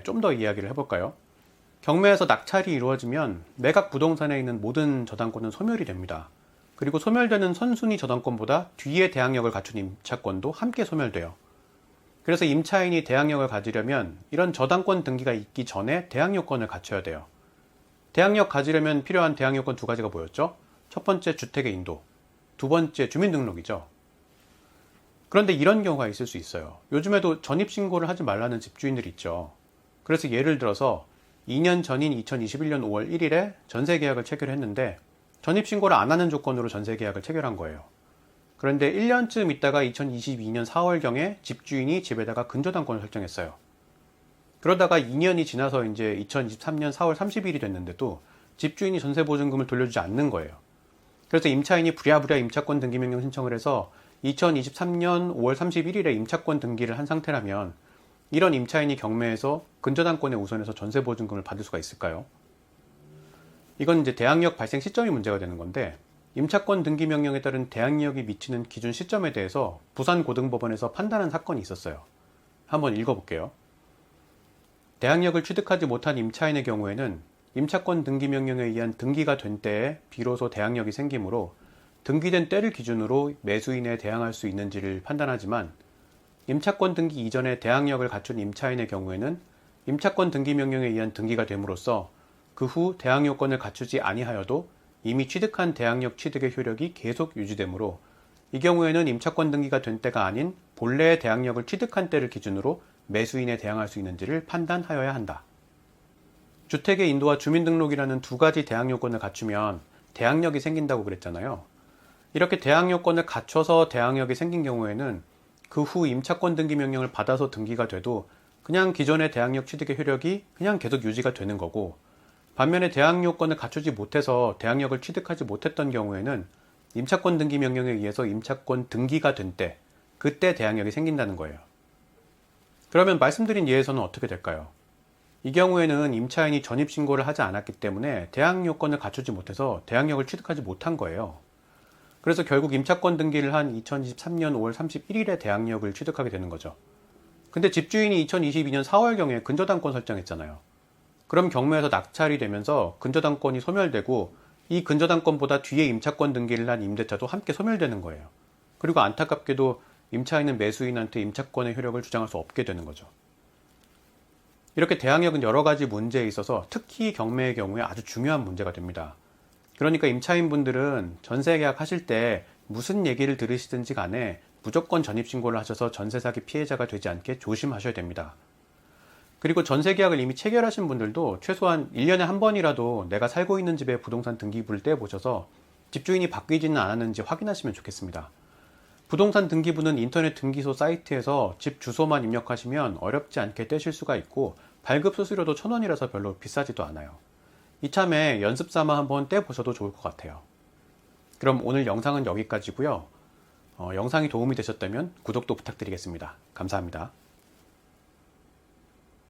좀 더 이야기를 해볼까요? 경매에서 낙찰이 이루어지면 매각 부동산에 있는 모든 저당권은 소멸이 됩니다. 그리고 소멸되는 선순위 저당권보다 뒤에 대항력을 갖춘 임차권도 함께 소멸돼요. 그래서 임차인이 대항력을 가지려면 이런 저당권 등기가 있기 전에 대항요건을 갖춰야 돼요. 대항력 가지려면 필요한 대항요건 두 가지가 뭐였죠? 첫 번째 주택의 인도, 두 번째 주민등록이죠. 그런데 이런 경우가 있을 수 있어요. 요즘에도 전입신고를 하지 말라는 집주인들이 있죠. 그래서 예를 들어서 2년 전인 2021년 5월 1일에 전세계약을 체결했는데 전입신고를 안 하는 조건으로 전세계약을 체결한 거예요. 그런데 1년쯤 있다가 2022년 4월경에 집주인이 집에다가 근저당권을 설정했어요. 그러다가 2년이 지나서 이제 2023년 4월 30일이 됐는데도 집주인이 전세보증금을 돌려주지 않는 거예요. 그래서 임차인이 부랴부랴 임차권 등기명령 신청을 해서 2023년 5월 31일에 임차권 등기를 한 상태라면 이런 임차인이 경매에서 근저당권에 우선해서 전세보증금을 받을 수가 있을까요? 이건 이제 대항력 발생 시점이 문제가 되는 건데 임차권 등기명령에 따른 대항력이 미치는 기준 시점에 대해서 부산고등법원에서 판단한 사건이 있었어요. 한번 읽어볼게요. 대항력을 취득하지 못한 임차인의 경우에는 임차권 등기명령에 의한 등기가 된 때에 비로소 대항력이 생기므로 등기된 때를 기준으로 매수인에 대항할 수 있는지를 판단하지만 임차권 등기 이전에 대항력을 갖춘 임차인의 경우에는 임차권 등기명령에 의한 등기가 됨으로써 그 후 대항요건을 갖추지 아니하여도 이미 취득한 대항력 취득의 효력이 계속 유지되므로 이 경우에는 임차권 등기가 된 때가 아닌 본래의 대항력을 취득한 때를 기준으로 매수인에 대항할 수 있는지를 판단하여야 한다. 주택의 인도와 주민등록이라는 두 가지 대항요건을 갖추면 대항력이 생긴다고 그랬잖아요. 이렇게 대항요건을 갖춰서 대항력이 생긴 경우에는 그 후 임차권 등기 명령을 받아서 등기가 돼도 그냥 기존의 대항력 취득의 효력이 그냥 계속 유지가 되는 거고, 반면에 대항요건을 갖추지 못해서 대항력을 취득하지 못했던 경우에는 임차권 등기 명령에 의해서 임차권 등기가 된 때, 그때 대항력이 생긴다는 거예요. 그러면 말씀드린 예에서는 어떻게 될까요? 이 경우에는 임차인이 전입신고를 하지 않았기 때문에 대항요건을 갖추지 못해서 대항력을 취득하지 못한 거예요. 그래서 결국 임차권 등기를 한 2023년 5월 31일에 대항력을 취득하게 되는 거죠. 근데 집주인이 2022년 4월경에 근저당권 설정했잖아요. 그럼 경매에서 낙찰이 되면서 근저당권이 소멸되고 이 근저당권보다 뒤에 임차권 등기를 한 임대차도 함께 소멸되는 거예요. 그리고 안타깝게도 임차인은 매수인한테 임차권의 효력을 주장할 수 없게 되는 거죠. 이렇게 대항력은 여러 가지 문제에 있어서 특히 경매의 경우에 아주 중요한 문제가 됩니다. 그러니까 임차인분들은 전세계약 하실 때 무슨 얘기를 들으시든지 간에 무조건 전입신고를 하셔서 전세사기 피해자가 되지 않게 조심하셔야 됩니다. 그리고 전세계약을 이미 체결하신 분들도 최소한 1년에 한 번이라도 내가 살고 있는 집에 부동산 등기부를 떼보셔서 집주인이 바뀌지는 않았는지 확인하시면 좋겠습니다. 부동산 등기부는 인터넷 등기소 사이트에서 집 주소만 입력하시면 어렵지 않게 떼실 수가 있고 발급 수수료도 1,000원이라서 별로 비싸지도 않아요. 이참에 연습 삼아 한번 떼보셔도 좋을 것 같아요. 그럼 오늘 영상은 여기까지고요. 영상이 도움이 되셨다면 구독도 부탁드리겠습니다. 감사합니다.